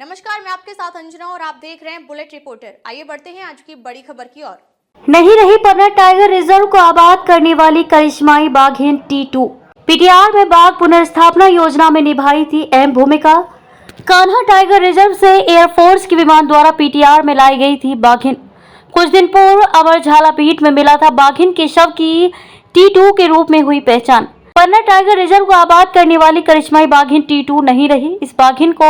नमस्कार, मैं आपके साथ अंजना और आप देख रहे हैं बुलेट रिपोर्टर। आइए बढ़ते हैं आज की बड़ी खबर की ओर। नहीं रही पन्ना टाइगर रिजर्व को आबाद करने वाली करिश्माई बाघिन टीटू। पीटीआर में बाघ पुनर्स्थापना योजना में निभाई थी अहम भूमिका। कान्हा टाइगर रिजर्व से एयरफोर्स के विमान द्वारा पीटीआर में लाई गई थी बाघिन। कुछ दिन पूर्व अमरझाला बीट में मिला था बाघिन के शव की टीटू के रूप में हुई पहचान। पन्ना टाइगर रिजर्व को आबाद करने वाली करिश्माई बाघिन टीटू नहीं रही। इस बाघिन को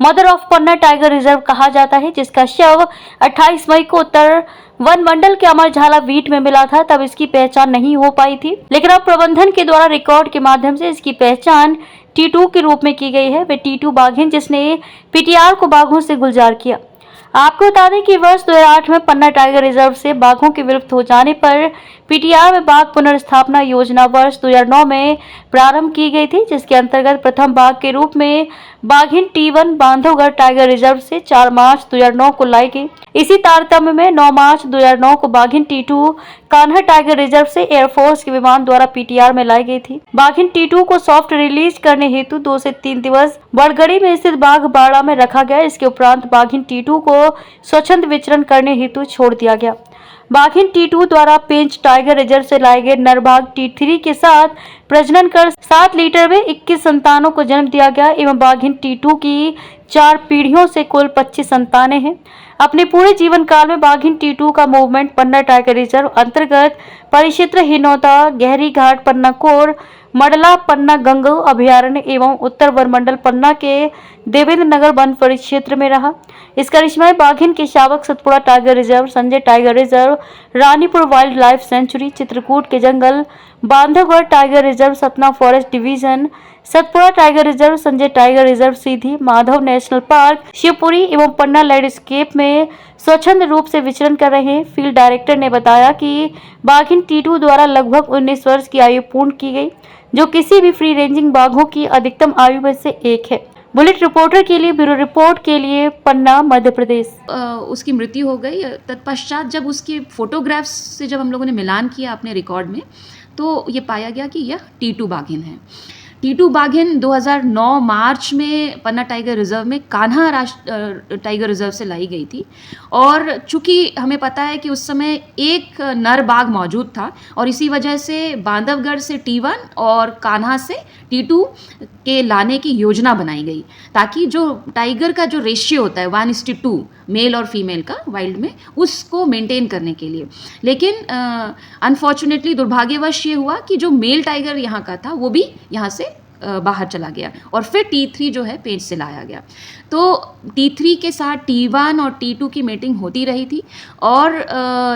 mother of Panna tiger reserve कहा जाता है, जिसका शव 28 मई को उत्तर वन मंडल के अमरझाला बीट में मिला था। तब इसकी पहचान नहीं हो पाई थी, लेकिन अब प्रबंधन के द्वारा रिकॉर्ड के माध्यम से इसकी पहचान टीटू के रूप में की गई है। वे टीटू बाघिन जिसने पीटीआर को बाघों से गुलजार किया। आपको बता दें कि वर्ष 2008 में पन्ना टाइगर रिजर्व से बाघों के विलुप्त हो जाने पर पीटीआर में बाघ पुनर्स्थापना योजना वर्ष 2009 में प्रारंभ की गई थी, जिसके अंतर्गत प्रथम बाघ के रूप में बाघिन T1 बांधवगढ़ टाइगर रिजर्व से 4 मार्च 2009 को लाई गई। इसी तारतम्य में 9 मार्च 2009 को बाघिन T2 कान्हा टाइगर रिजर्व से एयरफोर्स के विमान द्वारा पीटीआर में लाई गई थी। बाघिन T2 को सॉफ्ट रिलीज करने हेतु 2 से 3 दिवस बड़गड़ी में स्थित बाघ बाड़ा में रखा गया। इसके उपरांत बाघिन T2 को स्वच्छंद विचरण करने हेतु छोड़ दिया गया। बाघिन T2 द्वारा पेंच टाइगर रिजर्व से लाए गए नर बाघ T3 के साथ प्रजनन कर 7 लीटर में 21 संतानों को जन्म दिया गया एवं बाघिन T2 की 4 पीढ़ियों से कुल 25 संतानें हैं। अपने पूरे जीवन काल में बाघिन T2 का मूवमेंट पन्ना टाइगर रिजर्व अंतर्गत परिक्षेत्र हिनौता, गहरी घाट, पन्ना कोर, मडला, पन्ना गंगऊ अभयारण्य एवं उत्तर वन मंडल पन्ना के देवेंद्र नगर वन परिक्षेत्र में रहा। इस करिश्माई बाघिन के शावक Satpura tiger reserve, Sanjay tiger reserve, Ranipur wildlife sanctuary, Chitrakoot के जंगल, Bandhavgarh tiger reserve, Satna forest division, Satpura tiger reserve, Sanjay tiger reserve Sidhi, Madhav national park, Shivpuri एवं पन्ना लैंडस्केप में स्वच्छंद रूप से विचरण कर रहे हैं। फील्ड डायरेक्टर ने बताया कि बाघिन T2 द्वारा लगभग 19 वर्ष की आयु पूर्ण की गई, जो किसी भी फ्री रेंजिंग बाघों की अधिकतम आयु में से एक है। बुलेट रिपोर्टर के लिए ब्यूरो रिपोर्ट के लिए पन्ना, मध्य प्रदेश। उसकी मृत्यु हो गई। तत्पश्चात जब उसकी फोटोग्राफ्स से जब हम लोगों ने मिलान किया अपने रिकॉर्ड में, तो ये पाया गया कि यह T2 बाघिन है। T2 बाघिन 2009 मार्च में पन्ना टाइगर रिजर्व में कान्हा टाइगर रिजर्व से लाई गई थी। और चूंकि हमें पता है कि उस समय एक नर बाघ मौजूद था और इसी वजह से बांधवगढ़ से T1 और कान्हा से T2 के लाने की योजना बनाई गई, ताकि जो टाइगर का जो रेशियो होता है 1:2 मेल और फीमेल का वाइल्ड में, उसको मेंटेन करने के लिए। लेकिन अनफॉर्चुनेटली दुर्भाग्यवश ये हुआ कि जो मेल टाइगर यहाँ का था वो भी यहाँ से बाहर चला गया और फिर T3 जो है पेंच से लाया गया। तो T3 के साथ T1 और T2 की मीटिंग होती रही थी और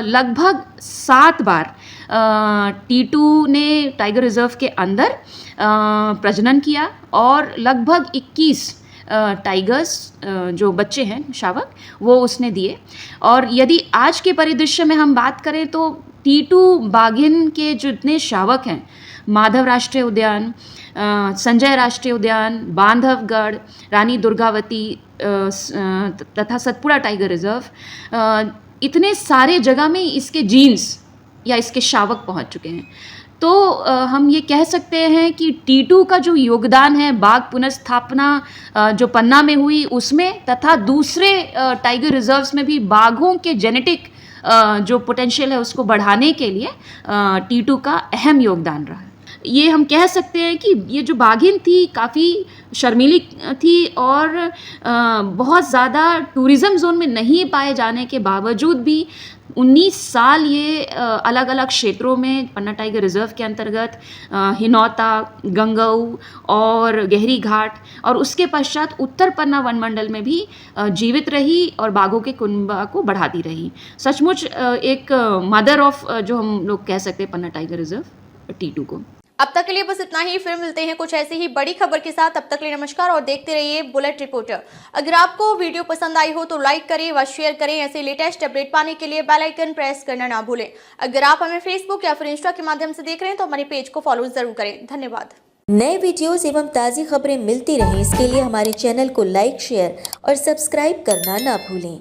लगभग 7 बार T2 ने टाइगर रिजर्व के अंदर प्रजनन किया और लगभग 21 टाइगर्स जो बच्चे हैं शावक, वो उसने दिए। और यदि आज के परिदृश्य में हम बात करें तो T2 बाघिन के जितने शावक हैं, माधव राष्ट्रीय उद्यान, संजय राष्ट्रीय उद्यान, बांधवगढ़, रानी दुर्गावती तथा सतपुड़ा टाइगर रिजर्व, इतने सारे जगह में इसके जीन्स या इसके शावक पहुंच चुके हैं। तो हम ये कह सकते हैं कि T2 का जो योगदान है बाघ पुनर्स्थापना जो पन्ना में हुई उसमें, तथा दूसरे टाइगर रिजर्व्स में भी बाघों के जेनेटिक जो पोटेंशियल है उसको बढ़ाने के लिए T2 का अहम योगदान रहा है। ये हम कह सकते हैं कि ये जो बाघिन थी काफ़ी शर्मीली थी और बहुत ज़्यादा टूरिज़्म जोन में नहीं पाए जाने के बावजूद भी 19 साल ये अलग अलग क्षेत्रों में पन्ना टाइगर रिजर्व के अंतर्गत हिनौता, गंगऊ और गहरी घाट और उसके पश्चात उत्तर पन्ना वन मंडल में भी जीवित रही और बाघों के कुनबा को बढ़ाती रही। सचमुच एक मदर ऑफ जो हम लोग कह सकते हैं पन्ना टाइगर रिजर्व T2 को। अब तक के लिए बस इतना ही। फिर मिलते हैं कुछ ऐसी ही बड़ी खबर के साथ। तब तक के लिए नमस्कार और देखते रहिए बुलेट रिपोर्टर। अगर आपको वीडियो पसंद आई हो तो लाइक करें व शेयर करें। ऐसे लेटेस्ट अपडेट पाने के लिए बेल आइकन प्रेस करना ना भूलें। अगर आप हमें फेसबुक या फिर इंस्टा के माध्यम से देख रहे हैं तो हमारे पेज को फॉलो जरूर करें। धन्यवाद। नए वीडियोस एवं ताज़ी खबरें मिलती रहें, इसके लिए हमारे चैनल को लाइक, शेयर और सब्सक्राइब करना ना भूलें।